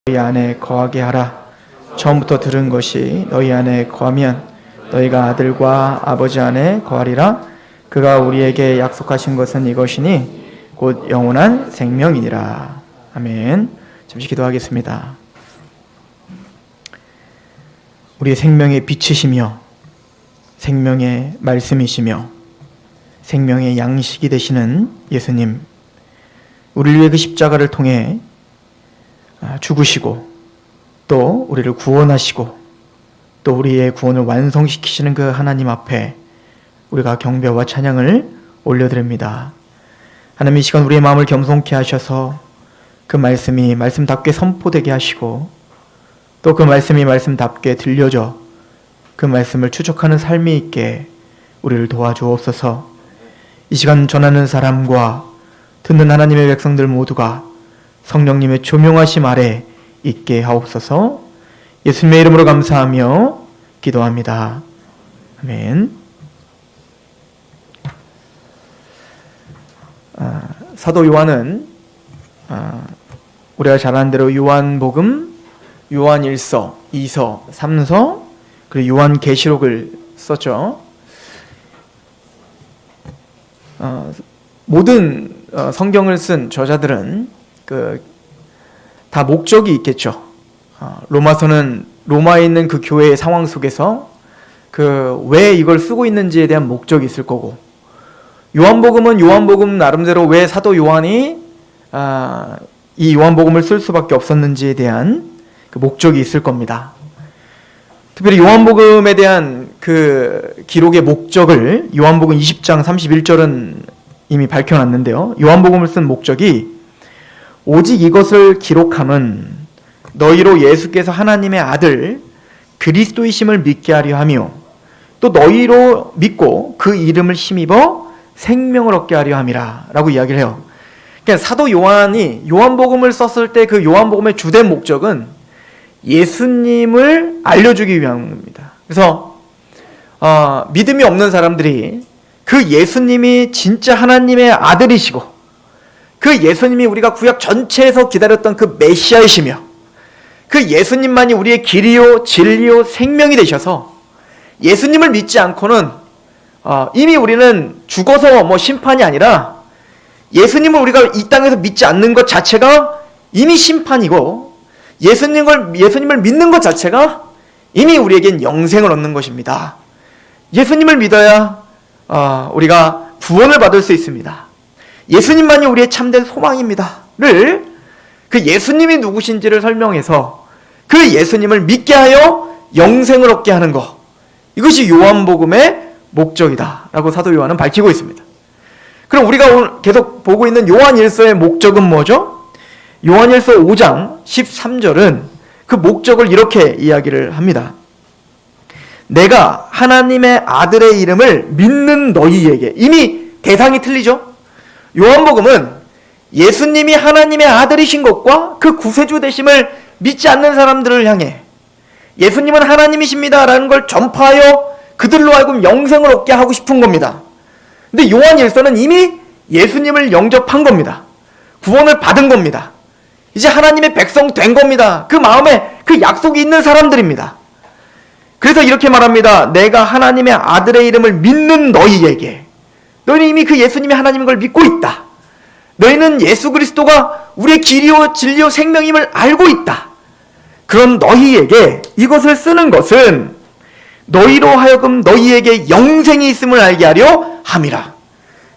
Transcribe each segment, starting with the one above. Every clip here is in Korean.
너희 안에 거하게 하라. 처음부터 들은 것이 너희 안에 거하면 너희가 아들과 아버지 안에 거하리라. 그가 우리에게 약속하신 것은 이것이니 곧 영원한 생명이니라. 아멘. 잠시 기도하겠습니다. 우리의 생명의 빛이시며 생명의 말씀이시며 생명의 양식이 되시는 예수님, 우리를 위해 그 십자가를 통해 죽으시고 또 우리를 구원하시고 또 우리의 구원을 완성시키시는 그 하나님 앞에 우리가 경배와 찬양을 올려드립니다. 하나님, 이 시간 우리의 마음을 겸손케 하셔서 그 말씀이 말씀답게 선포되게 하시고 또 그 말씀이 말씀답게 들려져 그 말씀을 추적하는 삶이 있게 우리를 도와주옵소서. 이 시간 전하는 사람과 듣는 하나님의 백성들 모두가 성령님의 조명하심 아래 있게 하옵소서. 예수님의 이름으로 감사하며 기도합니다. 아멘. 사도 요한은 우리가 잘 아는 대로 요한복음, 요한일서, 2서, 3서, 그리고 요한계시록을 썼죠. 모든 성경을 쓴 저자들은 다 목적이 있겠죠. 로마서는 로마에 있는 그 교회의 상황 속에서 왜 이걸 쓰고 있는지에 대한 목적이 있을 거고, 요한복음은 요한복음 나름대로 왜 사도 요한이 이 요한복음을 쓸 수밖에 없었는지에 대한 그 목적이 있을 겁니다. 특별히 요한복음에 대한 그 기록의 목적을 요한복음 20장 31절은 이미 밝혀놨는데요. 요한복음을 쓴 목적이 오직 이것을 기록함은 너희로 예수께서 하나님의 아들 그리스도이심을 믿게 하려 하며 또 너희로 믿고 그 이름을 힘입어 생명을 얻게 하려 함이라 라고 이야기를 해요. 그러니까 사도 요한이 요한복음을 썼을 때 그 요한복음의 주된 목적은 예수님을 알려주기 위함입니다. 그래서 믿음이 없는 사람들이 그 예수님이 진짜 하나님의 아들이시고 그 예수님이 우리가 구약 전체에서 기다렸던 그 메시아이시며 그 예수님만이 우리의 길이요 진리요 생명이 되셔서 예수님을 믿지 않고는 이미 우리는 죽어서 심판이 아니라 예수님을 우리가 이 땅에서 믿지 않는 것 자체가 이미 심판이고 예수님을 믿는 것 자체가 이미 우리에겐 영생을 얻는 것입니다. 예수님을 믿어야 우리가 구원을 받을 수 있습니다. 예수님만이 우리의 참된 소망입니다.를 그 예수님이 누구신지를 설명해서 그 예수님을 믿게 하여 영생을 얻게 하는 것, 이것이 요한복음의 목적이다 라고 사도 요한은 밝히고 있습니다. 그럼 우리가 오늘 계속 보고 있는 요한일서의 목적은 뭐죠? 요한일서 5장 13절은 그 목적을 이렇게 이야기를 합니다. 내가 하나님의 아들의 이름을 믿는 너희에게, 이미 대상이 틀리죠? 요한복음은 예수님이 하나님의 아들이신 것과 그 구세주 되심을 믿지 않는 사람들을 향해 예수님은 하나님이십니다 라는 걸 전파하여 그들로 하여금 영생을 얻게 하고 싶은 겁니다. 근데 요한일서는 이미 예수님을 영접한 겁니다. 구원을 받은 겁니다. 이제 하나님의 백성 된 겁니다. 그 마음에 그 약속이 있는 사람들입니다. 그래서 이렇게 말합니다. 내가 하나님의 아들의 이름을 믿는 너희에게, 너희는 이미 그 예수님이 하나님인 걸 믿고 있다. 너희는 예수 그리스도가 우리의 길이요 진리요 생명임을 알고 있다. 그런 너희에게 이것을 쓰는 것은 너희로 하여금 너희에게 영생이 있음을 알게 하려 함이라.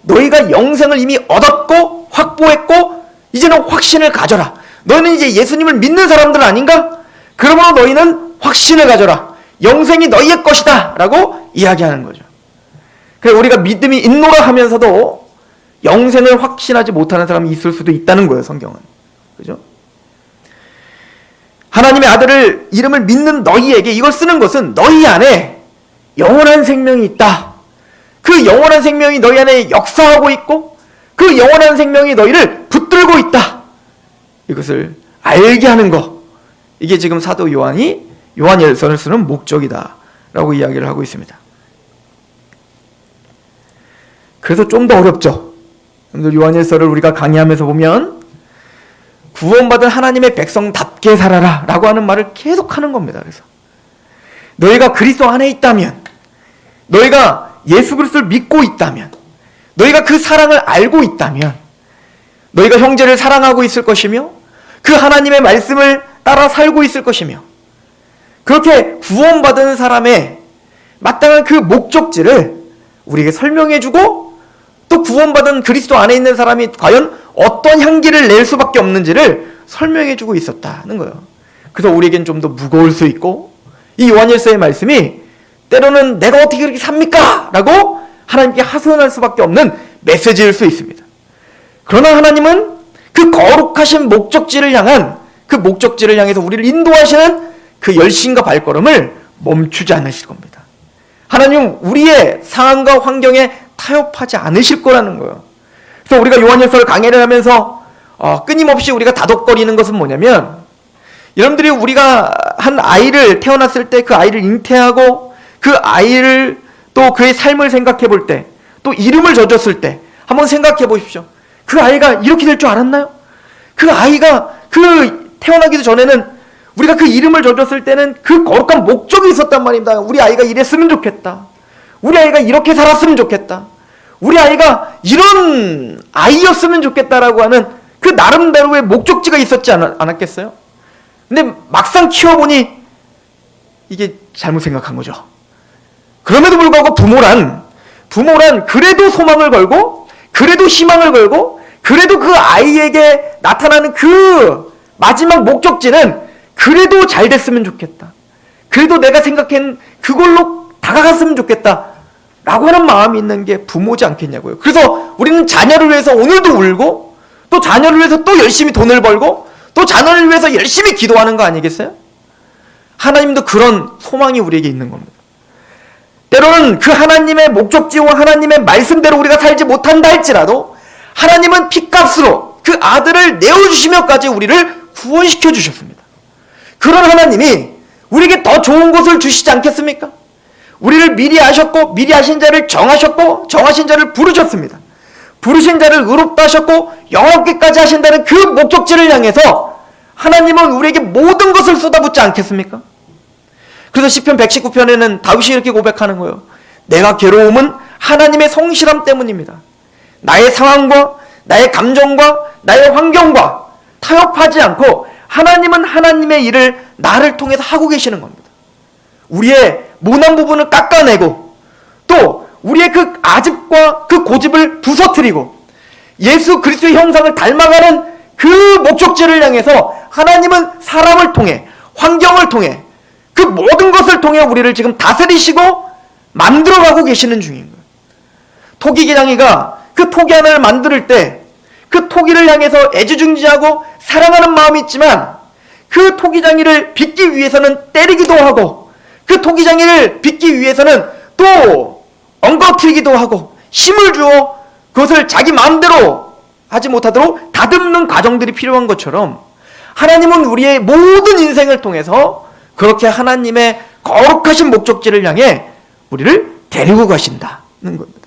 너희가 영생을 이미 얻었고 확보했고 이제는 확신을 가져라. 너희는 이제 예수님을 믿는 사람들 아닌가? 그러므로 너희는 확신을 가져라. 영생이 너희의 것이다 라고 이야기하는 거죠. 그래서 우리가 믿음이 있노라 하면서도 영생을 확신하지 못하는 사람이 있을 수도 있다는 거예요, 성경은. 그죠? 하나님의 아들을 이름을 믿는 너희에게 이걸 쓰는 것은 너희 안에 영원한 생명이 있다. 그 영원한 생명이 너희 안에 역사하고 있고 그 영원한 생명이 너희를 붙들고 있다. 이것을 알게 하는 것. 이게 지금 사도 요한이 요한일서를 쓰는 목적이다 라고 이야기를 하고 있습니다. 그래서 좀 더 어렵죠. 여러분들 요한일서를 우리가 강의하면서 보면 구원받은 하나님의 백성답게 살아라 라고 하는 말을 계속 하는 겁니다. 그래서 너희가 그리스도 안에 있다면, 너희가 예수 그리스도를 믿고 있다면, 너희가 그 사랑을 알고 있다면 너희가 형제를 사랑하고 있을 것이며 그 하나님의 말씀을 따라 살고 있을 것이며, 그렇게 구원받은 사람의 마땅한 그 목적지를 우리에게 설명해주고, 또 구원받은 그리스도 안에 있는 사람이 과연 어떤 향기를 낼 수밖에 없는지를 설명해주고 있었다는 거예요. 그래서 우리에겐 좀 더 무거울 수 있고, 이 요한일서의 말씀이 때로는 내가 어떻게 그렇게 삽니까? 라고 하나님께 하소연할 수밖에 없는 메시지일 수 있습니다. 그러나 하나님은 그 거룩하신 목적지를 향해서 우리를 인도하시는 그 열심과 발걸음을 멈추지 않으실 겁니다. 하나님은 우리의 상황과 환경에 타협하지 않으실 거라는 거예요. 그래서 우리가 요한일서를 강해를 하면서 끊임없이 우리가 다독거리는 것은 뭐냐면, 여러분들이 우리가 한 아이를 태어났을 때 그 아이를 잉태하고 그 아이를 또 그의 삶을 생각해 볼 때, 또 이름을 져줬을 때 한번 생각해 보십시오. 그 아이가 이렇게 될 줄 알았나요? 그 아이가 태어나기도 전에는 우리가 그 이름을 져줬을 때는 그 거룩한 목적이 있었단 말입니다. 우리 아이가 이랬으면 좋겠다. 우리 아이가 이렇게 살았으면 좋겠다. 우리 아이가 이런 아이였으면 좋겠다라고 하는 그 나름대로의 목적지가 있었지 않았겠어요? 근데 막상 키워보니 이게 잘못 생각한 거죠. 그럼에도 불구하고 부모란 그래도 소망을 걸고, 그래도 희망을 걸고, 그래도 그 아이에게 나타나는 그 마지막 목적지는 그래도 잘 됐으면 좋겠다. 그래도 내가 생각한 그걸로 다가갔으면 좋겠다. 라고 하는 마음이 있는 게 부모지 않겠냐고요. 그래서 우리는 자녀를 위해서 오늘도 울고, 또 자녀를 위해서 또 열심히 돈을 벌고, 또 자녀를 위해서 열심히 기도하는 거 아니겠어요? 하나님도 그런 소망이 우리에게 있는 겁니다. 때로는 그 하나님의 목적지와 하나님의 말씀대로 우리가 살지 못한다 할지라도 하나님은 핏값으로 그 아들을 내어주시며까지 우리를 구원시켜 주셨습니다. 그런 하나님이 우리에게 더 좋은 것을 주시지 않겠습니까? 우리를 미리 아셨고, 미리 아신 자를 정하셨고, 정하신 자를 부르셨습니다. 부르신 자를 의롭다 하셨고 영원하게까지 하신다는 그 목적지를 향해서 하나님은 우리에게 모든 것을 쏟아붓지 않겠습니까? 그래서 시편 119편에는 다윗이 이렇게 고백하는 거예요. 내가 괴로움은 하나님의 성실함 때문입니다. 나의 상황과 나의 감정과 나의 환경과 타협하지 않고 하나님은 하나님의 일을 나를 통해서 하고 계시는 겁니다. 우리의 모난 부분을 깎아내고, 또 우리의 그 아집과 그 고집을 부서뜨리고 예수 그리스도의 형상을 닮아가는 그 목적지를 향해서 하나님은 사람을 통해, 환경을 통해, 그 모든 것을 통해 우리를 지금 다스리시고 만들어가고 계시는 중인 거예요. 토기개량이가 그 토기 하나를 만들 때 그 토기를 향해서 애지중지하고 사랑하는 마음이 있지만, 그 토기장이를 빚기 위해서는 때리기도 하고, 그 토기장이를 빚기 위해서는 또 엉거트리기도 하고 힘을 주어 그것을 자기 마음대로 하지 못하도록 다듬는 과정들이 필요한 것처럼, 하나님은 우리의 모든 인생을 통해서 그렇게 하나님의 거룩하신 목적지를 향해 우리를 데리고 가신다는 겁니다.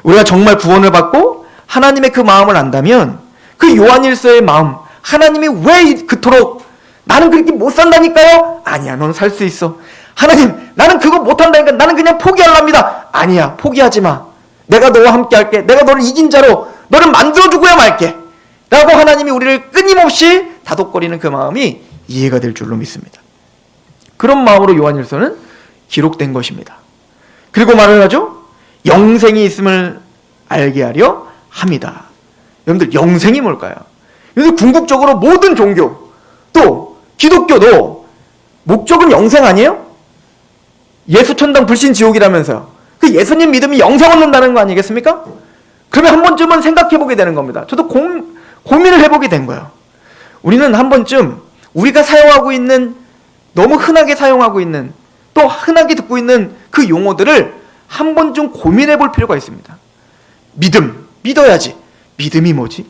우리가 정말 구원을 받고 하나님의 그 마음을 안다면, 그 요한일서의 마음, 하나님이 왜 그토록 나는 그렇게 못 산다니까요? 아니야, 넌 살 수 있어. 하나님, 나는 그거 못한다니까 나는 그냥 포기하랍니다. 아니야, 포기하지 마. 내가 너와 함께 할게. 내가 너를 이긴 자로 너를 만들어주고야 말게. 라고 하나님이 우리를 끊임없이 다독거리는 그 마음이 이해가 될 줄로 믿습니다. 그런 마음으로 요한일서는 기록된 것입니다. 그리고 말을 하죠. 영생이 있음을 알게 하려 합니다. 여러분들, 영생이 뭘까요? 여러분들, 궁극적으로 모든 종교, 또 기독교도 목적은 영생 아니에요? 예수 천당 불신 지옥이라면서요. 그 예수님 믿음이 영생 얻는다는 거 아니겠습니까? 그러면 한 번쯤은 생각해 보게 되는 겁니다. 저도 고민을 해보게 된 거예요. 우리는 한 번쯤 우리가 사용하고 있는, 너무 흔하게 사용하고 있는, 또 흔하게 듣고 있는 그 용어들을 한 번쯤 고민해 볼 필요가 있습니다. 믿음, 믿어야지. 믿음이 뭐지?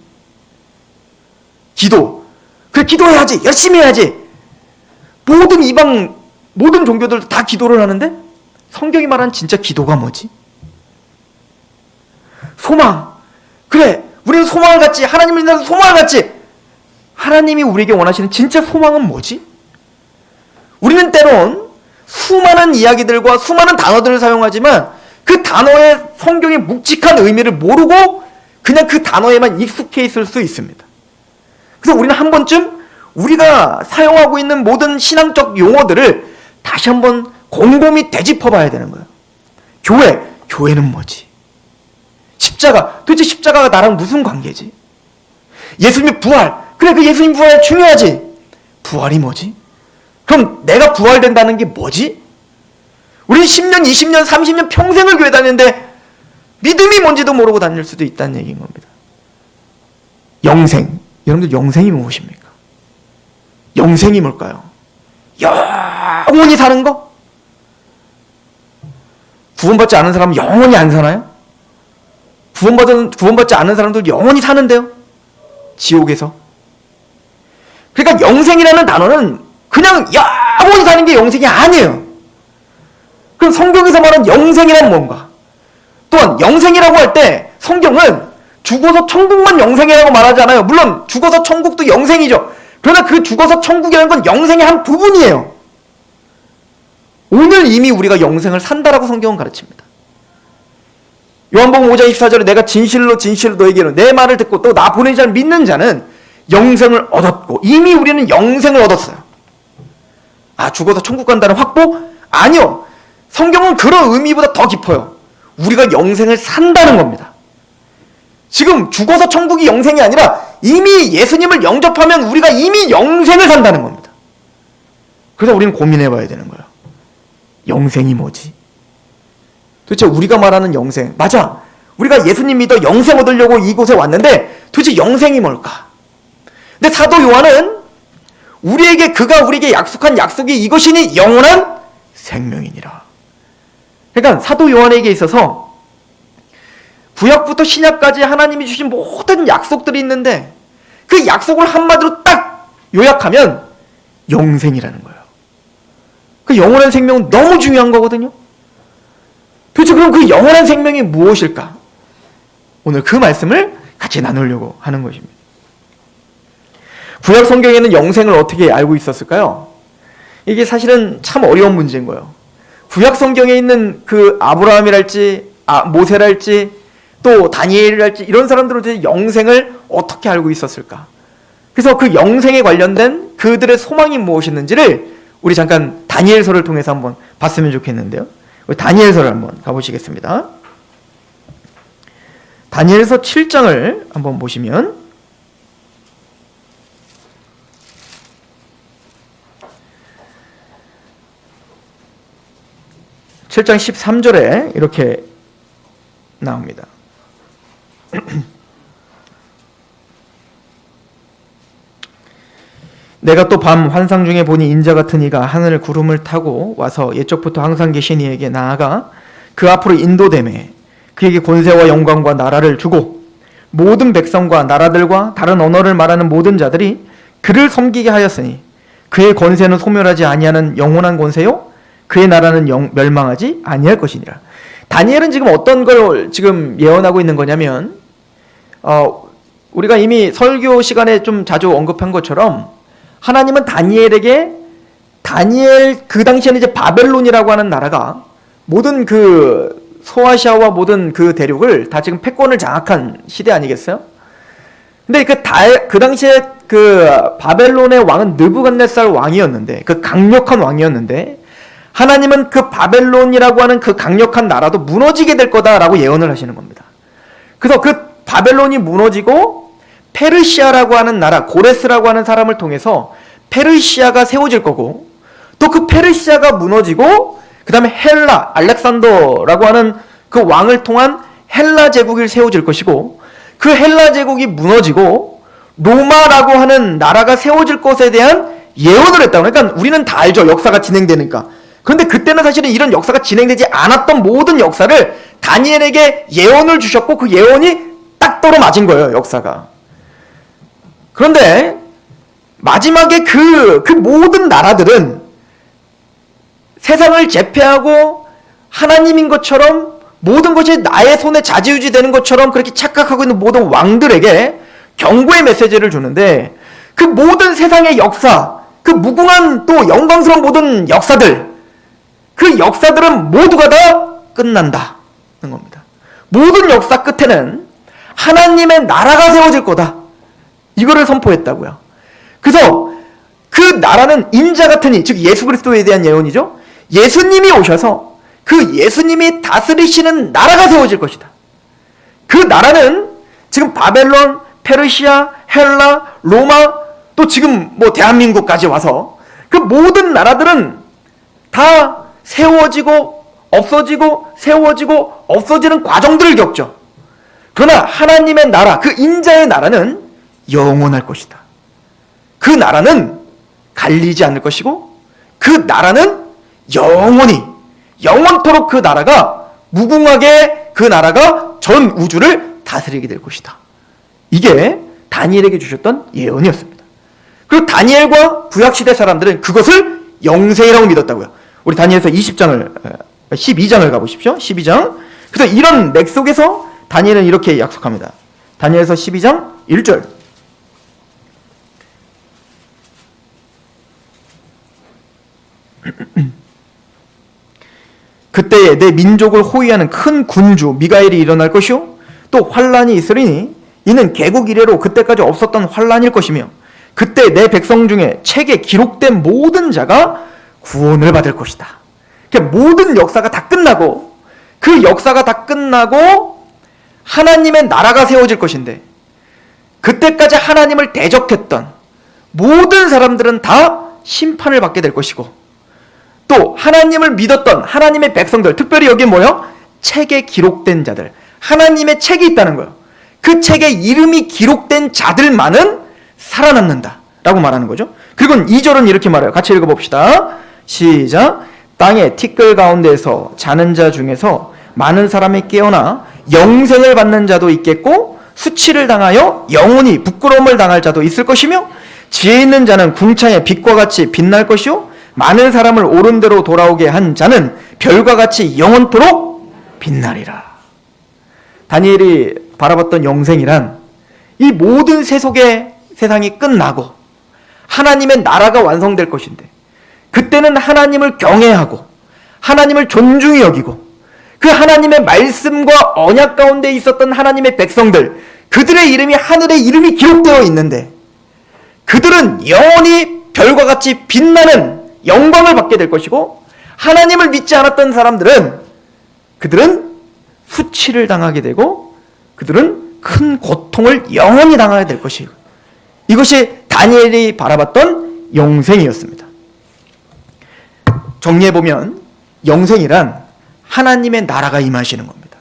기도, 그래 기도해야지, 열심히 해야지. 모든 이방, 모든 종교들 다 기도를 하는데 성경이 말하는 진짜 기도가 뭐지? 소망, 그래 우리는 소망을 갖지, 하나님을 인해서 소망을 갖지. 하나님이 우리에게 원하시는 진짜 소망은 뭐지? 우리는 때론 수많은 이야기들과 수많은 단어들을 사용하지만 그 단어의 성경의 묵직한 의미를 모르고 그냥 그 단어에만 익숙해 있을 수 있습니다. 그래서 우리는 한 번쯤 우리가 사용하고 있는 모든 신앙적 용어들을 다시 한번 곰곰이 되짚어 봐야 되는 거예요. 교회는 뭐지? 십자가, 도대체 십자가가 나랑 무슨 관계지? 예수님의 부활, 그래 그 예수님 부활 중요하지. 부활이 뭐지? 그럼 내가 부활된다는 게 뭐지? 우리는 10년, 20년, 30년 평생을 교회 다니는데 믿음이 뭔지도 모르고 다닐 수도 있다는 얘기인 겁니다. 영생, 여러분들 영생이 무엇입니까? 영생이 뭘까요? 영원히 사는 거? 구원받지 않은 사람은 영원히 안 사나요? 구원받지 않은 사람도 영원히 사는데요? 지옥에서. 그러니까 영생이라는 단어는 그냥 영원히 사는 게 영생이 아니에요. 그럼 성경에서 말하는 영생이란 뭔가? 또한 영생이라고 할 때 성경은 죽어서 천국만 영생이라고 말하지 않아요. 물론 죽어서 천국도 영생이죠. 그러나 그 죽어서 천국이라는 건 영생의 한 부분이에요. 오늘 이미 우리가 영생을 산다라고 성경은 가르칩니다. 요한복음 5장 24절에 내가 진실로 너에게는 내 말을 듣고 또 나 보낸 자를 믿는 자는 영생을 얻었고, 이미 우리는 영생을 얻었어요. 아, 죽어서 천국 간다는 확보? 아니요. 성경은 그런 의미보다 더 깊어요. 우리가 영생을 산다는 겁니다. 지금 죽어서 천국이 영생이 아니라 이미 예수님을 영접하면 우리가 이미 영생을 산다는 겁니다. 그래서 우리는 고민해 봐야 되는 거예요. 영생이 뭐지? 도대체 우리가 말하는 영생, 맞아. 우리가 예수님 믿어 영생 얻으려고 이곳에 왔는데 도대체 영생이 뭘까? 근데 사도 요한은 그가 우리에게 약속한 약속이 이것이니 영원한 생명이니라. 그러니까 사도 요한에게 있어서 구약부터 신약까지 하나님이 주신 모든 약속들이 있는데 그 약속을 한마디로 딱 요약하면 영생이라는 거예요. 그 영원한 생명은 너무 중요한 거거든요. 도대체 그럼 그 영원한 생명이 무엇일까? 오늘 그 말씀을 같이 나누려고 하는 것입니다. 구약 성경에는 영생을 어떻게 알고 있었을까요? 이게 사실은 참 어려운 문제인 거예요. 구약 성경에 있는 그 아브라함이랄지 모세랄지 또 다니엘이랄지 이런 사람들은 영생을 어떻게 알고 있었을까? 그래서 그 영생에 관련된 그들의 소망이 무엇이었는지를 우리 잠깐 다니엘서를 통해서 한번 봤으면 좋겠는데요. 우리 다니엘서를 한번 가보시겠습니다. 다니엘서 7장을 한번 보시면 (7장 13절에) 이렇게 나옵니다. 내가 또 밤 환상 중에 보니 인자 같은 이가 하늘 구름을 타고 와서 옛적부터 항상 계신 이에게 나아가 그 앞으로 인도되매 그에게 권세와 영광과 나라를 주고 모든 백성과 나라들과 다른 언어를 말하는 모든 자들이 그를 섬기게 하였으니 그의 권세는 소멸하지 아니하는 영원한 권세요 그의 나라는 멸망하지 아니할 것이니라. 다니엘은 지금 어떤 걸 지금 예언하고 있는 거냐면 우리가 이미 설교 시간에 좀 자주 언급한 것처럼 하나님은 다니엘 그 당시에는 이제 바벨론이라고 하는 나라가 모든 그 소아시아와 모든 그 대륙을 다 지금 패권을 장악한 시대 아니겠어요? 근데 그 당시에 그 바벨론의 왕은 느부갓네살 왕이었는데, 그 강력한 왕이었는데, 하나님은 그 바벨론이라고 하는 그 강력한 나라도 무너지게 될 거다라고 예언을 하시는 겁니다. 그래서 그 바벨론이 무너지고 페르시아라고 하는 나라, 고레스라고 하는 사람을 통해서 페르시아가 세워질 거고, 또 그 페르시아가 무너지고 그 다음에 헬라, 알렉산더라고 하는 그 왕을 통한 헬라 제국이 세워질 것이고, 그 헬라 제국이 무너지고 로마라고 하는 나라가 세워질 것에 대한 예언을 했다. 그러니까 우리는 다 알죠. 역사가 진행되니까. 그런데 그때는 사실은 이런 역사가 진행되지 않았던 모든 역사를 다니엘에게 예언을 주셨고 그 예언이 딱 떨어맞은 거예요. 역사가. 그런데 마지막에 그 모든 나라들은 세상을 제패하고 하나님인 것처럼 모든 것이 나의 손에 좌지우지 되는 것처럼 그렇게 착각하고 있는 모든 왕들에게 경고의 메시지를 주는데, 그 모든 세상의 역사, 그 무궁한 또 영광스러운 모든 역사들, 그 역사들은 모두가 다 끝난다는 겁니다. 모든 역사 끝에는 하나님의 나라가 세워질 거다. 이거를 선포했다고요. 그래서 그 나라는 인자 같은 이, 즉 예수 그리스도에 대한 예언이죠. 예수님이 오셔서 그 예수님이 다스리시는 나라가 세워질 것이다. 그 나라는 지금 바벨론, 페르시아, 헬라, 로마, 또 지금 뭐 대한민국까지 와서 그 모든 나라들은 다 세워지고 없어지고 세워지고 없어지는 과정들을 겪죠. 그러나 하나님의 나라, 그 인자의 나라는 영원할 것이다. 그 나라는 갈리지 않을 것이고 그 나라는 영원토록 그 나라가 무궁하게 그 나라가 전 우주를 다스리게 될 것이다. 이게 다니엘에게 주셨던 예언이었습니다. 그리고 다니엘과 구약시대 사람들은 그것을 영생이라고 믿었다고요. 우리 다니엘서 12장을 가보십시오. 12장. 그래서 이런 맥 속에서 다니엘은 이렇게 약속합니다. 다니엘서 12장 1절. 그때에 내 민족을 호위하는 큰 군주 미가엘이 일어날 것이요 또 환란이 있으리니 이는 개국 이래로 그때까지 없었던 환란일 것이며 그때 내 백성 중에 책에 기록된 모든 자가 구원을 받을 것이다. 그러니까 모든 역사가 다 끝나고 그 역사가 다 끝나고 하나님의 나라가 세워질 것인데 그때까지 하나님을 대적했던 모든 사람들은 다 심판을 받게 될 것이고 또 하나님을 믿었던 하나님의 백성들, 특별히 여기 뭐예요? 책에 기록된 자들, 하나님의 책이 있다는 거예요. 그 책에 이름이 기록된 자들만은 살아남는다 라고 말하는 거죠. 그리고 2절은 이렇게 말해요. 같이 읽어봅시다. 시작. 땅의 티끌 가운데서 자는 자 중에서 많은 사람이 깨어나 영생을 받는 자도 있겠고 수치를 당하여 영원히 부끄러움을 당할 자도 있을 것이며 지혜 있는 자는 궁창의 빛과 같이 빛날 것이요 많은 사람을 옳은 대로 돌아오게 한 자는 별과 같이 영원토록 빛나리라. 다니엘이 바라봤던 영생이란 이 모든 세속의 세상이 끝나고 하나님의 나라가 완성될 것인데 그때는 하나님을 경외하고 하나님을 존중히 여기고 그 하나님의 말씀과 언약 가운데 있었던 하나님의 백성들, 그들의 이름이 하늘에 이름이 기록되어 있는데 그들은 영원히 별과 같이 빛나는 영광을 받게 될 것이고 하나님을 믿지 않았던 사람들은 그들은 수치를 당하게 되고 그들은 큰 고통을 영원히 당하게 될 것이에요. 이것이 다니엘이 바라봤던 영생이었습니다. 정리해보면 영생이란 하나님의 나라가 임하시는 겁니다.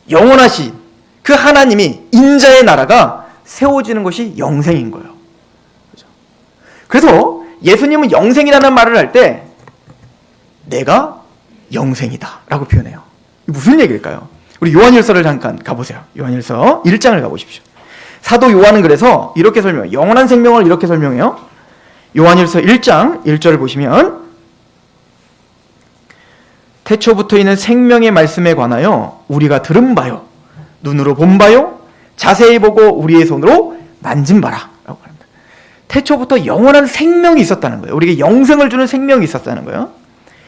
영원하신 그 하나님이 인자의 나라가 세워지는 것이 영생인 거예요. 그래서 예수님은 영생이라는 말을 할 때 내가 영생이다 라고 표현해요. 무슨 얘기일까요? 우리 요한일서를 잠깐 가보세요. 요한일서 1장을 가보십시오. 사도 요한은 그래서 이렇게 설명해요. 영원한 생명을 이렇게 설명해요. 요한일서 1장 1절을 보시면 태초부터 있는 생명의 말씀에 관하여 우리가 들은 바요 눈으로 본 바요 자세히 보고 우리의 손으로 만진 바라 라고 합니다. 태초부터 영원한 생명이 있었다는 거예요. 우리에게 영생을 주는 생명이 있었다는 거예요.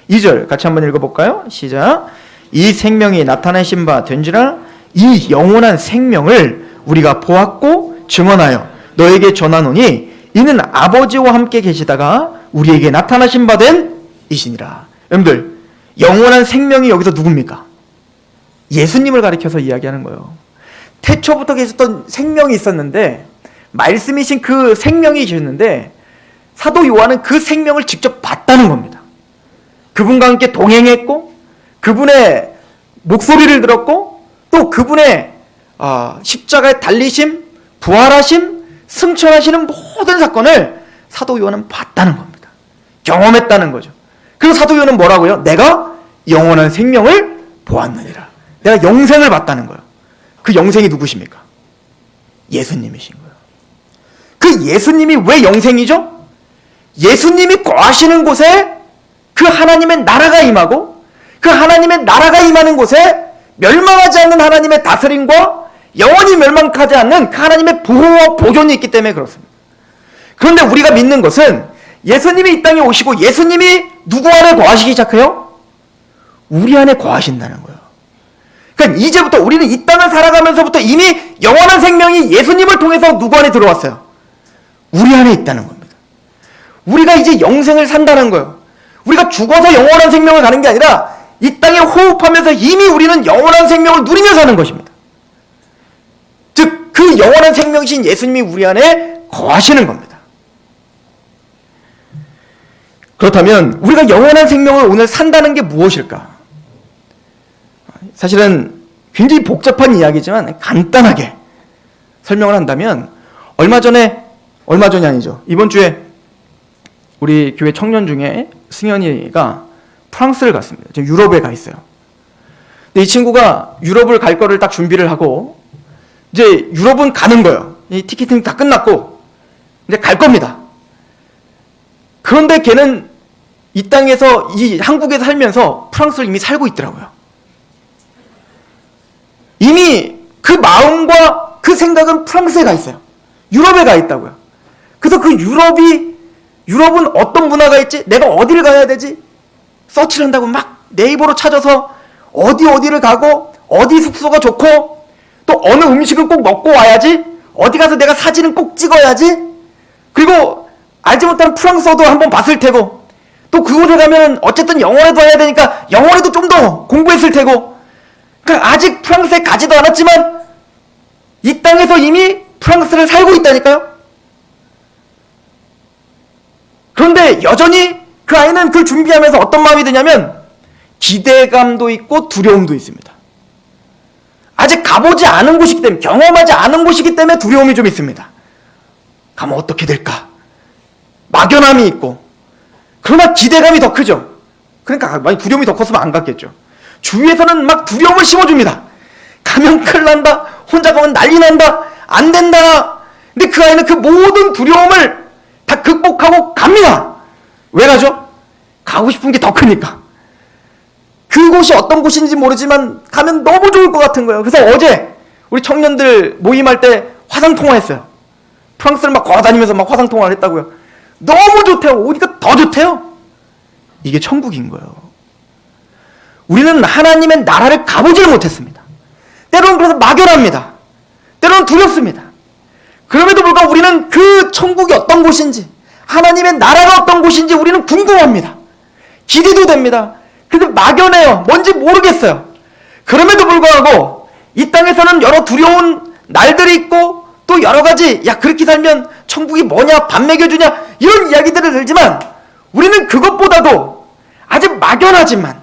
2절 같이 한번 읽어볼까요? 시작. 이 생명이 나타내신 바 된지라 이 영원한 생명을 우리가 보았고 증언하여 너에게 전하노니 이는 아버지와 함께 계시다가 우리에게 나타나신 바 된 이시니라. 여러분들 영원한 생명이 여기서 누굽니까? 예수님을 가리켜서 이야기하는 거예요. 태초부터 계셨던 생명이 있었는데 말씀이신 그 생명이 계셨는데 사도 요한은 그 생명을 직접 봤다는 겁니다. 그분과 함께 동행했고 그분의 목소리를 들었고 또 그분의 십자가에 달리심, 부활하심, 승천하시는 모든 사건을 사도 요한은 봤다는 겁니다. 경험했다는 거죠. 그리고 사도 요한은 뭐라고요? 내가 영원한 생명을 보았느니라. 내가 영생을 봤다는 거예요. 그 영생이 누구십니까? 예수님이신 거예요. 그 예수님이 왜 영생이죠? 예수님이 거하시는 곳에 그 하나님의 나라가 임하고 그 하나님의 나라가 임하는 곳에 멸망하지 않는 하나님의 다스림과 영원히 멸망하지 않는 그 하나님의 보호와 보존이 있기 때문에 그렇습니다. 그런데 우리가 믿는 것은 예수님이 이 땅에 오시고 예수님이 누구 안에 거하시기 시작해요? 우리 안에 거하신다는 거예요. 그러니까 이제부터 우리는 이 땅을 살아가면서부터 이미 영원한 생명이 예수님을 통해서 누구 안에 들어왔어요? 우리 안에 있다는 겁니다. 우리가 이제 영생을 산다는 거예요. 우리가 죽어서 영원한 생명을 가는 게 아니라 이 땅에 호흡하면서 이미 우리는 영원한 생명을 누리며 사는 것입니다. 즉, 그 영원한 생명이신 예수님이 우리 안에 거하시는 겁니다. 그렇다면 우리가 영원한 생명을 오늘 산다는 게 무엇일까? 사실은 굉장히 복잡한 이야기지만 간단하게 설명을 한다면 얼마 전이 아니죠. 이번 주에 우리 교회 청년 중에 승현이가 프랑스를 갔습니다. 지금 유럽에 가 있어요. 근데 이 친구가 유럽을 갈 거를 딱 준비를 하고 이제 유럽은 가는 거예요. 이 티켓팅 다 끝났고 이제 갈 겁니다. 그런데 걔는 이 땅에서 이 한국에서 살면서 프랑스를 이미 살고 있더라고요. 이미 그 마음과 그 생각은 프랑스에 가 있어요. 유럽에 가 있다고요. 그래서 그 유럽은 어떤 문화가 있지? 내가 어디를 가야 되지? 서치를 한다고 막 네이버로 찾아서 어디를 가고 어디 숙소가 좋고 또 어느 음식을 꼭 먹고 와야지, 어디 가서 내가 사진은 꼭 찍어야지, 그리고 알지 못하는 프랑스어도 한번 봤을 테고 또 그곳에 가면 어쨌든 영어라도 해야 되니까 영어라도 좀 더 공부했을 테고, 그러니까 아직 프랑스에 가지도 않았지만 이 땅에서 이미 프랑스를 살고 있다니까요. 그런데 여전히 그 아이는 그걸 준비하면서 어떤 마음이 드냐면 기대감도 있고 두려움도 있습니다. 아직 가보지 않은 곳이기 때문에, 경험하지 않은 곳이기 때문에 두려움이 좀 있습니다. 가면 어떻게 될까? 막연함이 있고, 그러나 기대감이 더 크죠. 그러니까 많이 두려움이 더 컸으면 안 갔겠죠. 주위에서는 막 두려움을 심어줍니다. 가면 큰일 난다, 혼자 가면 난리 난다, 안 된다. 근데 그 아이는 그 모든 두려움을 다 극복하고 갑니다. 왜 가죠? 가고 싶은 게 더 크니까. 그곳이 어떤 곳인지 모르지만 가면 너무 좋을 것 같은 거예요. 그래서 어제 우리 청년들 모임할 때 화상통화했어요. 프랑스를 막 걸어다니면서 막 화상통화를 했다고요. 너무 좋대요. 오니까 더 좋대요. 이게 천국인 거예요. 우리는 하나님의 나라를 가보질 못했습니다. 때로는 그래서 막연합니다. 때로는 두렵습니다. 그럼에도 불구하고 우리는 그 천국이 어떤 곳인지, 하나님의 나라가 어떤 곳인지 우리는 궁금합니다. 기대도 됩니다. 근데 막연해요. 뭔지 모르겠어요. 그럼에도 불구하고 이 땅에서는 여러 두려운 날들이 있고 또 여러 가지, 야 그렇게 살면 천국이 뭐냐, 밥 먹여주냐, 이런 이야기들을 들지만 우리는 그것보다도 아직 막연하지만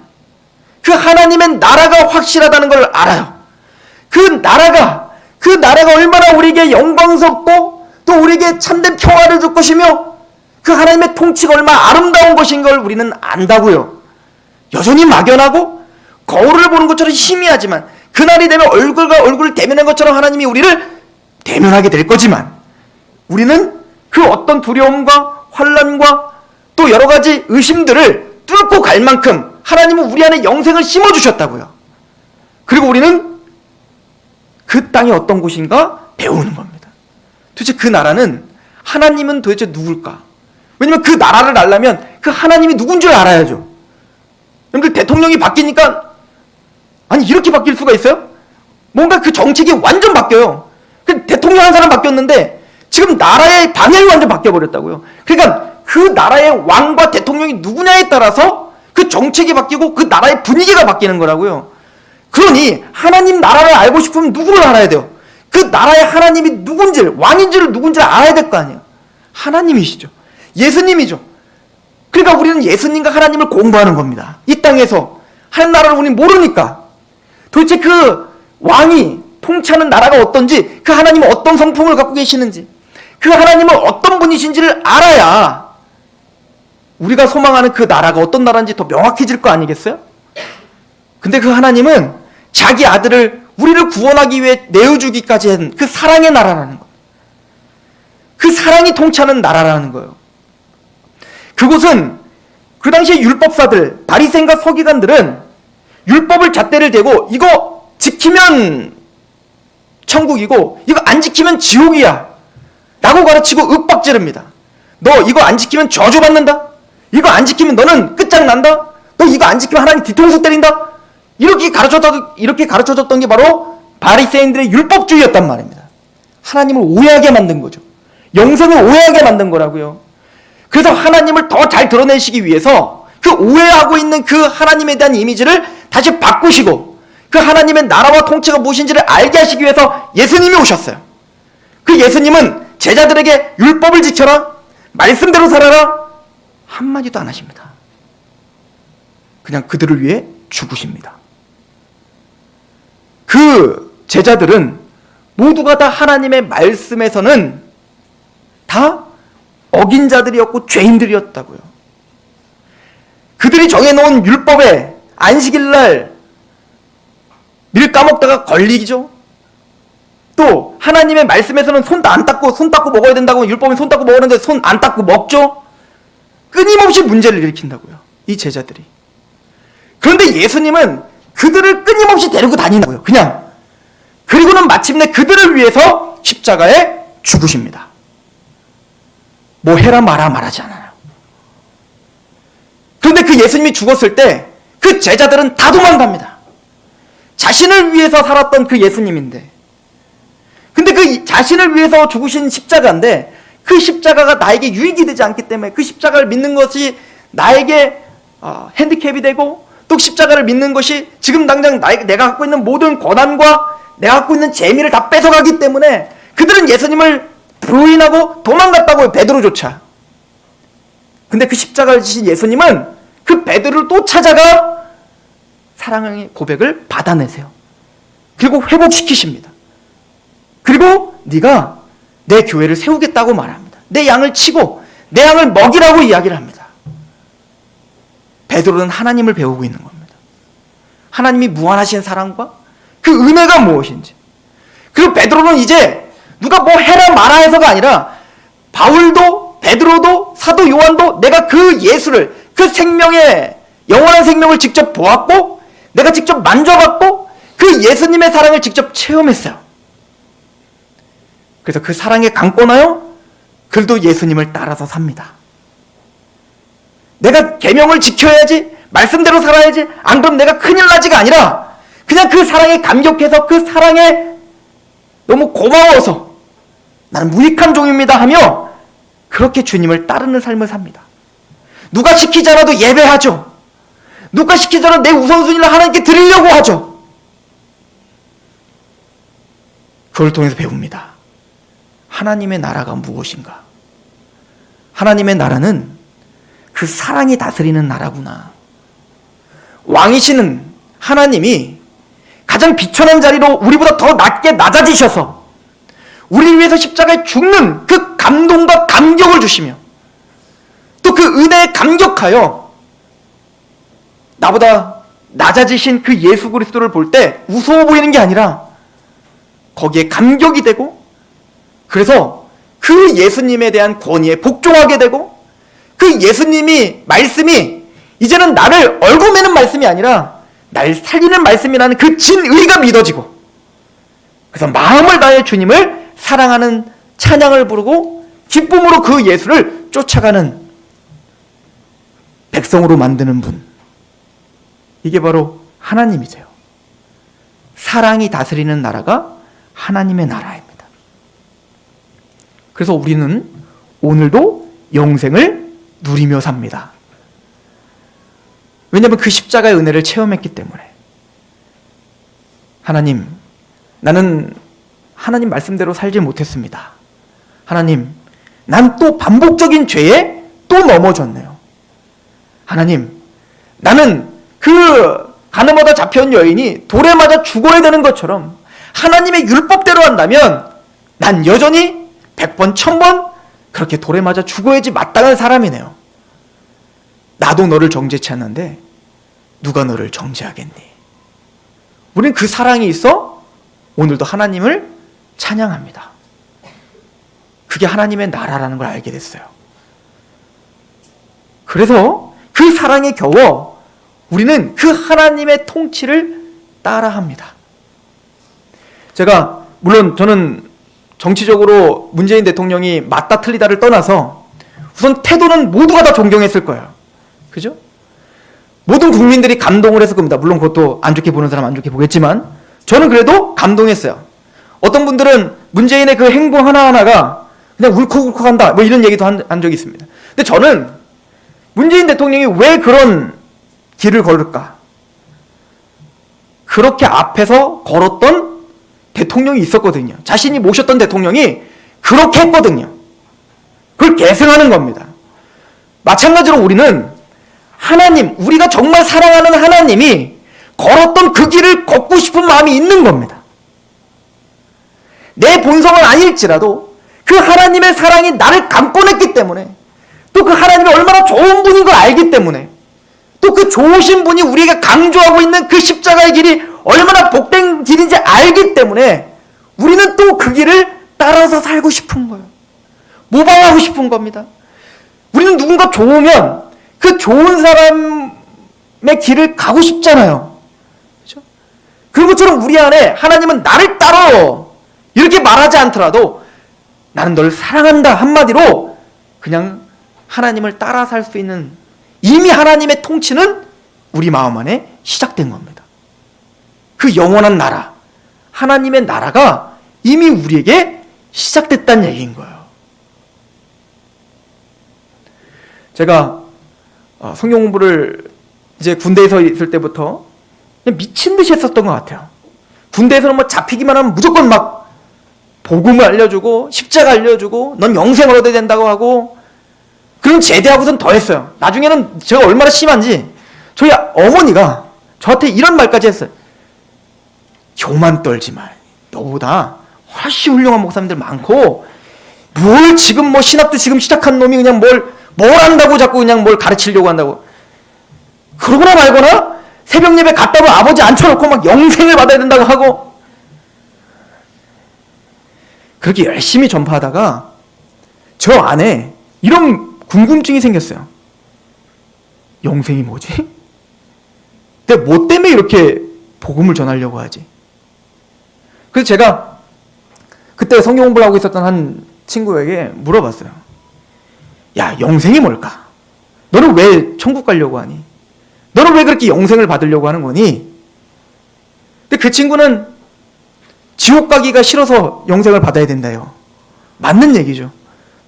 그 하나님의 나라가 확실하다는 걸 알아요. 그 나라가 얼마나 우리에게 영광스럽고 또 우리에게 참된 평화를 줄 것이며 그 하나님의 통치가 얼마나 아름다운 것인 걸 우리는 안다고요. 여전히 막연하고 거울을 보는 것처럼 희미하지만 그날이 되면 얼굴과 얼굴을 대면한 것처럼 하나님이 우리를 대면하게 될 거지만 우리는 그 어떤 두려움과 환난과 또 여러 가지 의심들을 뚫고 갈 만큼 하나님은 우리 안에 영생을 심어주셨다고요. 그리고 우리는 그 땅이 어떤 곳인가 배우는 겁니다. 도대체 그 나라는, 하나님은 도대체 누굴까? 왜냐면 그 나라를 알려면 그 하나님이 누군 줄 알아야죠. 여러분들 대통령이 바뀌니까, 아니 이렇게 바뀔 수가 있어요? 뭔가 그 정책이 완전 바뀌어요. 그 대통령 한 사람 바뀌었는데 지금 나라의 방향이 완전 바뀌어버렸다고요. 그러니까 그 나라의 왕과 대통령이 누구냐에 따라서 그 정책이 바뀌고 그 나라의 분위기가 바뀌는 거라고요. 그러니 하나님 나라를 알고 싶으면 누구를 알아야 돼요? 그 나라의 하나님이 누군지를, 왕인지를 누군지를 알아야 될 거 아니에요. 하나님이시죠. 예수님이죠. 그러니까 우리는 예수님과 하나님을 공부하는 겁니다. 이 땅에서 하나님 나라를 우리는 모르니까 도대체 그 왕이 통치하는 나라가 어떤지, 그 하나님은 어떤 성품을 갖고 계시는지, 그 하나님은 어떤 분이신지를 알아야 우리가 소망하는 그 나라가 어떤 나라인지 더 명확해질 거 아니겠어요? 근데 그 하나님은 자기 아들을 우리를 구원하기 위해 내어주기까지 한 그 사랑의 나라라는 거예요. 그 사랑이 통치하는 나라라는 거예요. 그곳은 그 당시에 율법사들, 바리새인과 서기관들은 율법을 잣대를 대고 이거 지키면 천국이고 이거 안 지키면 지옥이야 라고 가르치고 윽박지릅니다. 너 이거 안 지키면 저주받는다. 이거 안 지키면 너는 끝장난다. 너 이거 안 지키면 하나님 뒤통수 때린다. 이렇게 가르쳐줬던 게 바로 바리새인들의 율법주의였단 말입니다. 하나님을 오해하게 만든 거죠. 영생을 오해하게 만든 거라고요. 그래서 하나님을 더 잘 드러내시기 위해서 그 오해하고 있는 그 하나님에 대한 이미지를 다시 바꾸시고 그 하나님의 나라와 통치가 무엇인지를 알게 하시기 위해서 예수님이 오셨어요. 그 예수님은 제자들에게 율법을 지켜라, 말씀대로 살아라 한마디도 안 하십니다. 그냥 그들을 위해 죽으십니다. 그 제자들은 모두가 다 하나님의 말씀에서는 다 어긴 자들이었고 죄인들이었다고요. 그들이 정해놓은 율법에 안식일날 밀 까먹다가 걸리죠. 또 하나님의 말씀에서는 손 닦고 먹어야 된다고 율법에 손 닦고 먹었는데 손 안 닦고 먹죠. 끊임없이 문제를 일으킨다고요. 이 제자들이. 그런데 예수님은 그들을 끊임없이 데리고 다닌다고요. 그냥. 그리고는 마침내 그들을 위해서 십자가에 죽으십니다. 뭐 해라 마라 말하지 않아요. 그런데 그 예수님이 죽었을 때 그 제자들은 다 도망갑니다. 자신을 위해서 살았던 그 예수님인데, 근데 그 자신을 위해서 죽으신 십자가인데 그 십자가가 나에게 유익이 되지 않기 때문에 그 십자가를 믿는 것이 나에게 핸디캡이 되고, 또 십자가를 믿는 것이 지금 당장 내가 갖고 있는 모든 권한과 내가 갖고 있는 재미를 다 뺏어가기 때문에 그들은 예수님을 부인하고 도망갔다고요. 베드로조차. 근데 그 십자가를 지신 예수님은 그 베드로를 또 찾아가 사랑의 고백을 받아내세요. 그리고 회복시키십니다. 그리고 네가 내 교회를 세우겠다고 말합니다. 내 양을 치고 내 양을 먹이라고 이야기를 합니다. 베드로는 하나님을 배우고 있는 겁니다. 하나님이 무한하신 사랑과 그 은혜가 무엇인지. 그리고 베드로는 이제 누가 뭐 해라 마라 해서가 아니라 바울도 베드로도 사도 요한도 내가 그 예수를, 그 생명의 영원한 생명을 직접 보았고 내가 직접 만져봤고 그 예수님의 사랑을 직접 체험했어요. 그래서 그 사랑에 강권하여 그들도 예수님을 따라서 삽니다. 내가 계명을 지켜야지, 말씀대로 살아야지, 안 그럼 내가 큰일 나지가 아니라 그냥 그 사랑에 감격해서 그 사랑에 너무 고마워서 나는 무익한 종입니다 하며 그렇게 주님을 따르는 삶을 삽니다. 누가 시키지 않아도 예배하죠. 누가 시키지 않아도 내 우선순위를 하나님께 드리려고 하죠. 그걸 통해서 배웁니다. 하나님의 나라가 무엇인가? 하나님의 나라는 그 사랑이 다스리는 나라구나. 왕이시는 하나님이 가장 비천한 자리로 우리보다 더 낮게 낮아지셔서 우리를 위해서 십자가에 죽는 그 감동과 감격을 주시며 또 그 은혜에 감격하여 나보다 낮아지신 그 예수 그리스도를 볼 때 우스워 보이는 게 아니라 거기에 감격이 되고, 그래서 그 예수님에 대한 권위에 복종하게 되고, 그 예수님이 말씀이 이제는 나를 얽어매는 말씀이 아니라 날 살리는 말씀이라는 그 진의가 믿어지고, 그래서 마음을 다해 주님을 사랑하는 찬양을 부르고 기쁨으로 그 예수를 쫓아가는 백성으로 만드는 분, 이게 바로 하나님이세요. 사랑이 다스리는 나라가 하나님의 나라입니다. 그래서 우리는 오늘도 영생을 누리며 삽니다. 왜냐하면 그 십자가의 은혜를 체험했기 때문에. 하나님, 나는 하나님 말씀대로 살지 못했습니다. 하나님, 난 또 반복적인 죄에 또 넘어졌네요. 하나님, 나는 그 가늠하다 잡혀온 여인이 돌에 맞아 죽어야 되는 것처럼 하나님의 율법대로 한다면 난 여전히 100번, 1000번 그렇게 돌에 맞아 죽어야지 마땅한 사람이네요. 나도 너를 정죄치 않는데 누가 너를 정죄하겠니? 우린 그 사랑이 있어 오늘도 하나님을 찬양합니다. 그게 하나님의 나라라는 걸 알게 됐어요. 그래서 그 사랑에 겨워 우리는 그 하나님의 통치를 따라합니다. 물론 저는 정치적으로 문재인 대통령이 맞다 틀리다를 떠나서 우선 태도는 모두가 다 존경했을 거예요. 그죠? 모든 국민들이 감동을 했을 겁니다. 물론 그것도 안 좋게 보는 사람 안 좋게 보겠지만 저는 그래도 감동했어요. 어떤 분들은 문재인의 그 행동 하나하나가 그냥 울컥울컥한다 뭐 이런 얘기도 한 적이 있습니다. 근데 저는 문재인 대통령이 왜 그런 길을 걸을까? 그렇게 앞에서 걸었던 대통령이 있었거든요. 자신이 모셨던 대통령이 그렇게 했거든요. 그걸 계승하는 겁니다. 마찬가지로 우리는 하나님, 우리가 정말 사랑하는 하나님이 걸었던 그 길을 걷고 싶은 마음이 있는 겁니다. 내 본성은 아닐지라도 그 하나님의 사랑이 나를 감고냈기 때문에 또 그 하나님이 얼마나 좋은 분인 걸 알기 때문에 또 그 좋으신 분이 우리에게 강조하고 있는 그 십자가의 길이 얼마나 복된 길인지 알기 때문에 우리는 또 그 길을 따라서 살고 싶은 거예요. 모방하고 싶은 겁니다. 우리는 누군가 좋으면 그 좋은 사람의 길을 가고 싶잖아요. 그렇죠? 그런 것처럼 우리 안에 하나님은 나를 따라 이렇게 말하지 않더라도 나는 널 사랑한다 한마디로 그냥 하나님을 따라 살 수 있는 이미 하나님의 통치는 우리 마음 안에 시작된 겁니다. 그 영원한 나라, 하나님의 나라가 이미 우리에게 시작됐다는 얘기인 거예요. 제가 성경 공부를 이제 군대에서 있을 때부터 그냥 미친 듯이 했었던 것 같아요. 군대에서는 뭐 잡히기만 하면 무조건 막 복음을 알려주고 십자가 알려주고 넌 영생을 얻어야 된다고 하고 그럼 제대하고선 더 했어요. 나중에는 제가 얼마나 심한지 저희 어머니가 저한테 이런 말까지 했어요. 교만 떨지 마. 너보다 훨씬 훌륭한 목사님들 많고 뭘 지금 뭐 신학도 지금 시작한 놈이 그냥 뭘 한다고 자꾸 그냥 뭘 가르치려고 한다고. 그러거나 말거나 새벽 예배 갔다 오면 아버지 앉혀놓고 막 영생을 받아야 된다고 하고 그렇게 열심히 전파하다가 저 안에 이런 궁금증이 생겼어요. 영생이 뭐지? 내가 뭐 때문에 이렇게 복음을 전하려고 하지? 그래서 제가 그때 성경 공부를 하고 있었던 한 친구에게 물어봤어요. 야, 영생이 뭘까? 너는 왜 천국 가려고 하니? 너는 왜 그렇게 영생을 받으려고 하는 거니? 근데 그 친구는 지옥 가기가 싫어서 영생을 받아야 된다요. 맞는 얘기죠.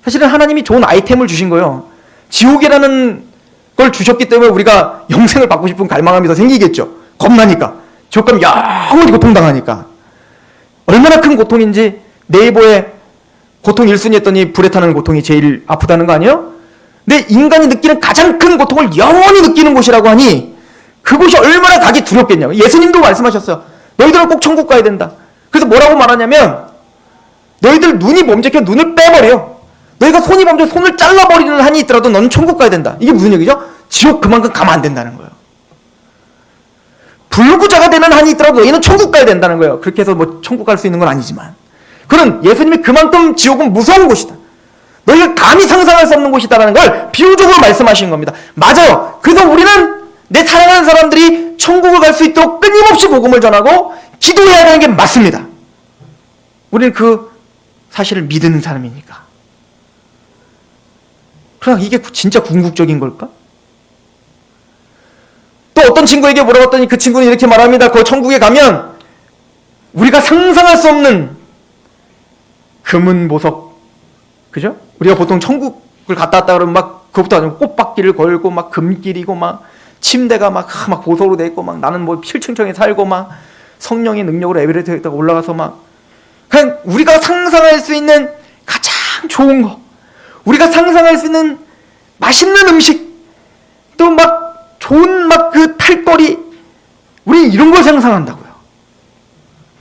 사실은 하나님이 좋은 아이템을 주신 거예요. 지옥이라는 걸 주셨기 때문에 우리가 영생을 받고 싶은 갈망함이 더 생기겠죠. 겁나니까. 지옥 가면 영원히 고통당하니까. 얼마나 큰 고통인지 네이버에 고통 1순위 했더니 불에 타는 고통이 제일 아프다는 거 아니에요? 근데 인간이 느끼는 가장 큰 고통을 영원히 느끼는 곳이라고 하니 그곳이 얼마나 가기 두렵겠냐고. 예수님도 말씀하셨어요. 너희들은 꼭 천국 가야 된다. 그래서 뭐라고 말하냐면 너희들 눈이 범죄해 눈을 빼버려. 너희가 손이 범죄 손을 잘라버리는 한이 있더라도 너는 천국 가야 된다. 이게 무슨 얘기죠? 지옥 그만큼 가면 안 된다는 거예요. 불구자가 되는 한이 있더라도 너희는 천국 가야 된다는 거예요. 그렇게 해서 뭐 천국 갈 수 있는 건 아니지만 그런 예수님이 그만큼 지옥은 무서운 곳이다. 너희가 감히 상상할 수 없는 곳이다라는 걸 비유적으로 말씀하신 겁니다. 맞아요. 그래서 우리는 내 사랑하는 사람들이 천국을 갈 수 있도록 끊임없이 복음을 전하고 기도해야 하는 게 맞습니다. 우리는 그 사실을 믿는 사람이니까. 그럼 이게 진짜 궁극적인 걸까? 또 어떤 친구에게 물어봤더니 그 친구는 이렇게 말합니다. 그 천국에 가면 우리가 상상할 수 없는 금은 보석, 그죠? 우리가 보통 천국을 갔다 왔다 그러면 막 그것부터 아니면 꽃밭길을 걸고 막 금길이고 막 침대가 막 보석으로 돼 있고 막 나는 뭐 7층청에 살고 막 성령의 능력으로 에베레스트에 올라가서 막 그냥 우리가 상상할 수 있는 가장 좋은 거, 우리가 상상할 수 있는 맛있는 음식, 또 막 좋은 막 그 탈거리, 우리 이런 걸 상상한다고요.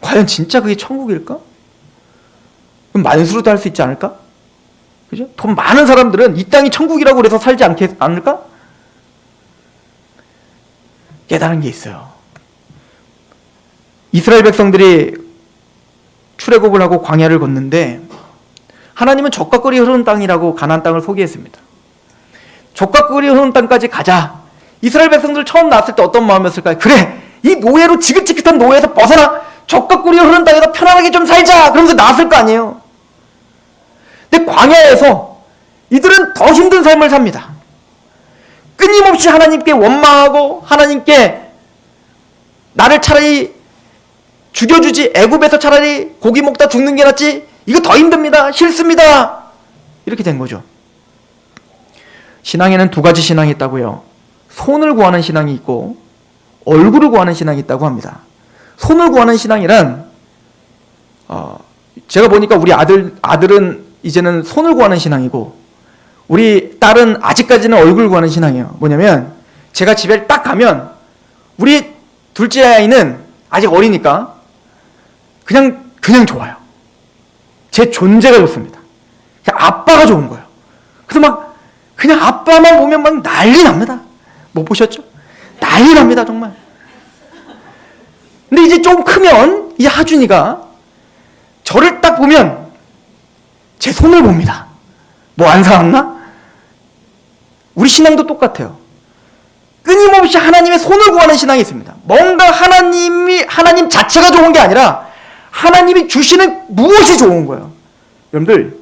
과연 진짜 그게 천국일까? 그럼 만수로도 할 수 있지 않을까? 그죠? 돈 많은 사람들은 이 땅이 천국이라고 그래서 살지 않을까? 깨달은 게 있어요. 이스라엘 백성들이 출애굽을 하고 광야를 걷는데 하나님은 젖과 꿀이 흐르는 땅이라고 가나안 땅을 소개했습니다. 젖과 꿀이 흐르는 땅까지 가자. 이스라엘 백성들 처음 나왔을 때 어떤 마음이었을까요? 그래, 이 노예로 지긋지긋한 노예에서 벗어나 젖과 꿀이 흐르는 땅에서 편안하게 좀 살자. 그러면서 나왔을 거 아니에요. 근데 광야에서 이들은 더 힘든 삶을 삽니다. 끊임없이 하나님께 원망하고 하나님께 나를 차라리 죽여주지, 애굽에서 차라리 고기 먹다 죽는 게 낫지, 이거 더 힘듭니다, 싫습니다, 이렇게 된 거죠. 신앙에는 두 가지 신앙이 있다고요. 손을 구하는 신앙이 있고 얼굴을 구하는 신앙이 있다고 합니다. 손을 구하는 신앙이란 제가 보니까 우리 아들은 이제는 손을 구하는 신앙이고 우리 딸은 아직까지는 얼굴 구하는 신앙이에요. 뭐냐면 제가 집에 딱 가면 우리 둘째 아이는 아직 어리니까 그냥 좋아요. 제 존재가 좋습니다. 그냥 아빠가 좋은 거예요. 그래서 막 그냥 아빠만 보면 막 난리 납니다. 못 보셨죠? 난리 납니다, 정말. 근데 이제 좀 크면 이 하준이가 저를 딱 보면 제 손을 봅니다. 뭐 안 사왔나? 우리 신앙도 똑같아요. 끊임없이 하나님의 손을 구하는 신앙이 있습니다. 뭔가 하나님 자체가 좋은 게 아니라 하나님이 주시는 무엇이 좋은 거예요. 여러분들,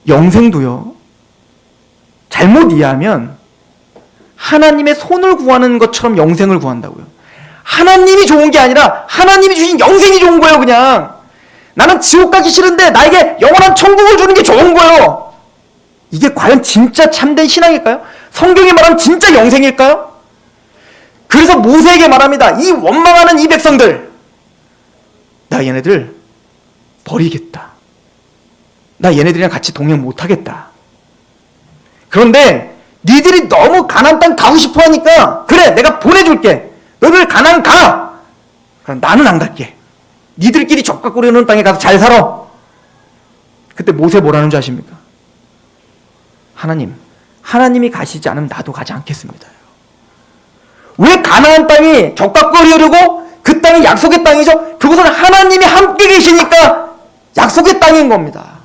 영생도요, 잘못 이해하면 하나님의 손을 구하는 것처럼 영생을 구한다고요. 하나님이 좋은 게 아니라 하나님이 주신 영생이 좋은 거예요. 그냥 나는 지옥 가기 싫은데 나에게 영원한 천국을 주는 게 좋은 거예요. 이게 과연 진짜 참된 신앙일까요? 성경이 말하는 진짜 영생일까요? 그래서 모세에게 말합니다. 이 원망하는 이 백성들, 나 얘네들 버리겠다. 나 얘네들이랑 같이 동행 못하겠다. 그런데 니들이 너무 가나안 땅 가고 싶어 하니까 그래, 내가 보내줄게. 너희들 가나안 가. 그럼 나는 안 갈게. 니들끼리 적과 꿀이는 땅에 가서 잘 살아. 그때 모세 뭐라는 줄 아십니까? 하나님이 가시지 않으면 나도 가지 않겠습니다. 왜 가나안 땅이 적과 꿀이려고? 그 땅이 약속의 땅이죠. 그곳은 하나님이 함께 계시니까 약속의 땅인 겁니다.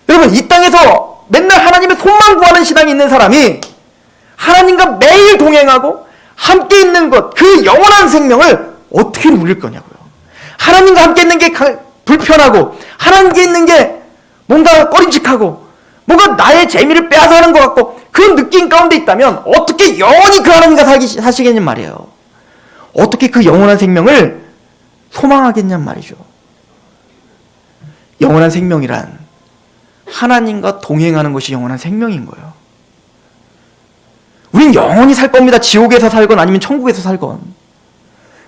여러분, 이 땅에서 맨날 하나님의 손만 구하는 신앙이 있는 사람이 하나님과 매일 동행하고 함께 있는 것, 그 영원한 생명을 어떻게 누릴 거냐고요. 하나님과 함께 있는 게 불편하고 하나님과 있는 게 뭔가 꺼림칙하고 뭔가 나의 재미를 빼앗아 하는 것 같고 그런 느낌 가운데 있다면 어떻게 영원히 그 하나님과 사시겠냔 말이에요. 어떻게 그 영원한 생명을 소망하겠냔 말이죠. 영원한 생명이란 하나님과 동행하는 것이 영원한 생명인 거예요. 우린 영원히 살 겁니다. 지옥에서 살건 아니면 천국에서 살건.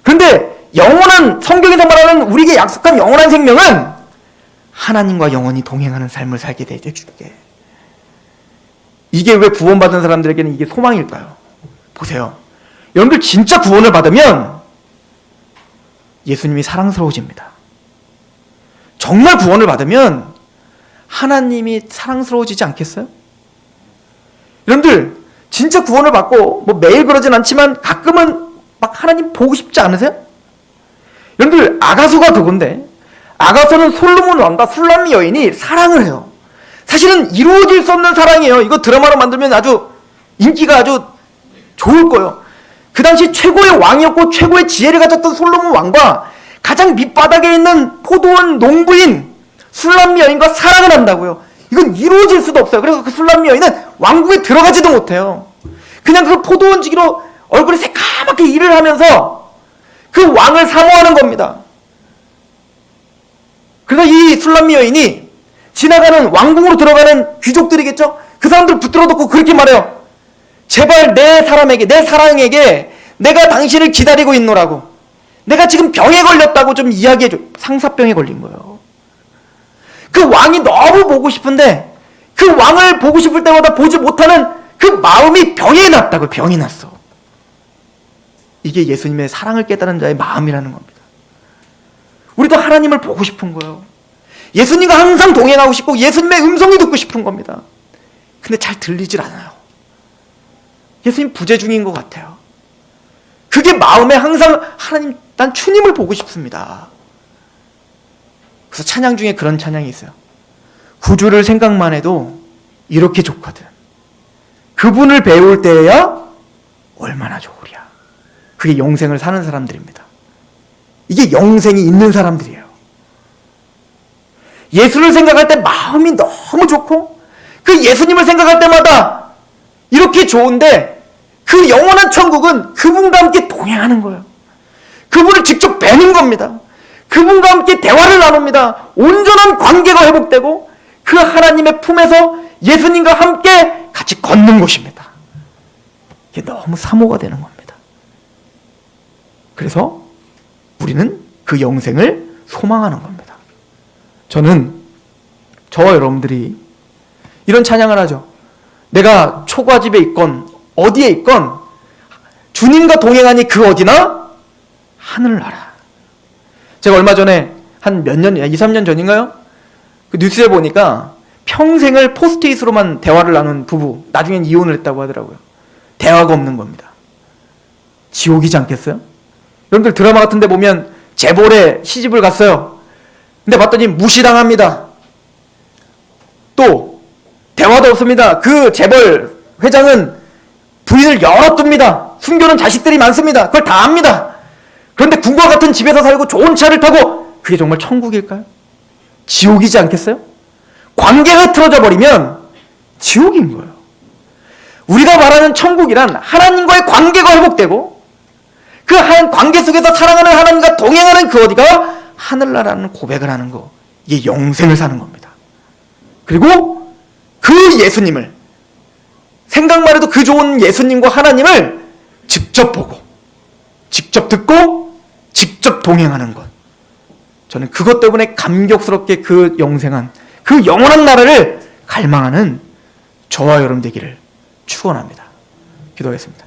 그런데 영원한, 성경에서 말하는 우리에게 약속한 영원한 생명은 하나님과 영원히 동행하는 삶을 살게 되줄게. 이게 왜 구원받은 사람들에게는 이게 소망일까요? 보세요. 여러분들 진짜 구원을 받으면 예수님이 사랑스러워집니다. 정말 구원을 받으면 하나님이 사랑스러워지지 않겠어요? 여러분들 진짜 구원을 받고 뭐 매일 그러진 않지만 가끔은 막 하나님 보고 싶지 않으세요? 여러분들 아가서가 그건데, 아가서는 솔로몬 왕과 술람미 여인이 사랑을 해요. 사실은 이루어질 수 없는 사랑이에요. 이거 드라마로 만들면 아주 인기가 아주 좋을 거예요. 그 당시 최고의 왕이었고 최고의 지혜를 가졌던 솔로몬 왕과 가장 밑바닥에 있는 포도원 농부인 술람미 여인과 사랑을 한다고요. 이건 이루어질 수도 없어요. 그래서 그 술람미 여인은 왕국에 들어가지도 못해요. 그냥 그 포도원지기로 얼굴에 새까맣게 일을 하면서 그 왕을 사모하는 겁니다. 그래서 이 술람미 여인이 지나가는 왕궁으로 들어가는 귀족들이겠죠? 그 사람들 붙들어 놓고 그렇게 말해요. 제발 내 사랑에게 내가 당신을 기다리고 있노라고. 내가 지금 병에 걸렸다고 좀 이야기해줘. 상사병에 걸린 거예요. 그 왕이 너무 보고 싶은데 그 왕을 보고 싶을 때마다 보지 못하는 그 마음이 병이 났다고. 병이 났어. 이게 예수님의 사랑을 깨달은 자의 마음이라는 겁니다. 우리도 하나님을 보고 싶은 거예요. 예수님과 항상 동행하고 싶고 예수님의 음성이 듣고 싶은 겁니다. 근데 잘 들리질 않아요. 예수님 부재 중인 것 같아요. 그게 마음에 항상 하나님, 난 주님을 보고 싶습니다. 그래서 찬양 중에 그런 찬양이 있어요. 구주를 생각만 해도 이렇게 좋거든. 그분을 배울 때야 얼마나 좋으랴. 그게 영생을 사는 사람들입니다. 이게 영생이 있는 사람들이에요. 예수를 생각할 때 마음이 너무 좋고 그 예수님을 생각할 때마다 이렇게 좋은데 그 영원한 천국은 그분과 함께 동행하는 거예요. 그분을 직접 뵈는 겁니다. 그분과 함께 대화를 나눕니다. 온전한 관계가 회복되고 그 하나님의 품에서 예수님과 함께 같이 걷는 곳입니다. 이게 너무 사모가 되는 겁니다. 그래서 우리는 그 영생을 소망하는 겁니다. 저와 여러분들이 이런 찬양을 하죠. 내가 초가집에 있건 어디에 있건 주님과 동행하니 그 어디나 하늘나라. 제가 얼마 전에 한 몇 년, 2, 3년 전인가요? 그 뉴스에 보니까 평생을 포스트잇으로만 대화를 나눈 부부, 나중엔 이혼을 했다고 하더라고요. 대화가 없는 겁니다. 지옥이지 않겠어요? 여러분들 드라마 같은 데 보면 재벌에 시집을 갔어요. 근데 봤더니 무시당합니다. 또 대화도 없습니다. 그 재벌 회장은 부인을 열어둡니다. 숨겨놓은 자식들이 많습니다. 그걸 다 압니다. 그런데 궁과 같은 집에서 살고 좋은 차를 타고 그게 정말 천국일까요? 지옥이지 않겠어요? 관계가 틀어져 버리면 지옥인 거예요. 우리가 말하는 천국이란 하나님과의 관계가 회복되고 그 한 관계 속에서 사랑하는 하나님과 동행하는 그 어디가 하늘나라는 고백을 하는 거. 이게 영생을 사는 겁니다. 그리고 그 예수님을 생각만 해도 그 좋은 예수님과 하나님을 직접 보고 직접 듣고 직접 동행하는 것. 저는 그것 때문에 감격스럽게 그 영생한 그 영원한 나라를 갈망하는 저와 여러분 되기를 축원합니다. 기도하겠습니다.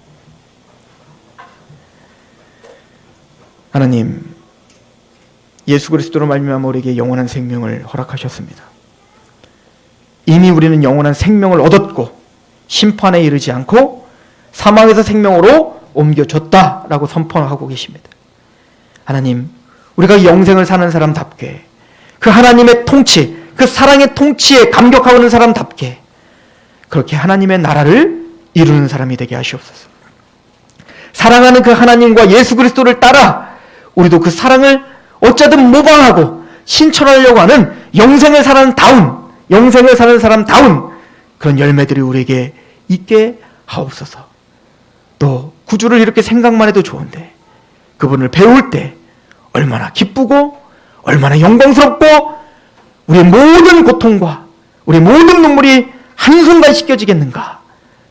하나님, 예수 그리스도로 말미암아 우리에게 영원한 생명을 허락하셨습니다. 이미 우리는 영원한 생명을 얻었고 심판에 이르지 않고 사망에서 생명으로 옮겨졌다라고 선포하고 계십니다. 하나님, 우리가 영생을 사는 사람답게 그 하나님의 통치, 그 사랑의 통치에 감격하는 사람답게 그렇게 하나님의 나라를 이루는 사람이 되게 하시옵소서. 사랑하는 그 하나님과 예수 그리스도를 따라 우리도 그 사랑을 어쩌든 모방하고 신천하려고 하는 영생을 사는 사람다운 그런 열매들이 우리에게 있게 하옵소서. 또 구주를 이렇게 생각만 해도 좋은데 그분을 배울 때 얼마나 기쁘고 얼마나 영광스럽고 우리의 모든 고통과 우리의 모든 눈물이 한순간 씻겨지겠는가.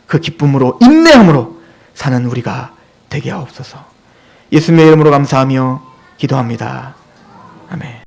그 기쁨으로 인내함으로 사는 우리가 되게 하옵소서. 예수님의 이름으로 감사하며 기도합니다. 아멘.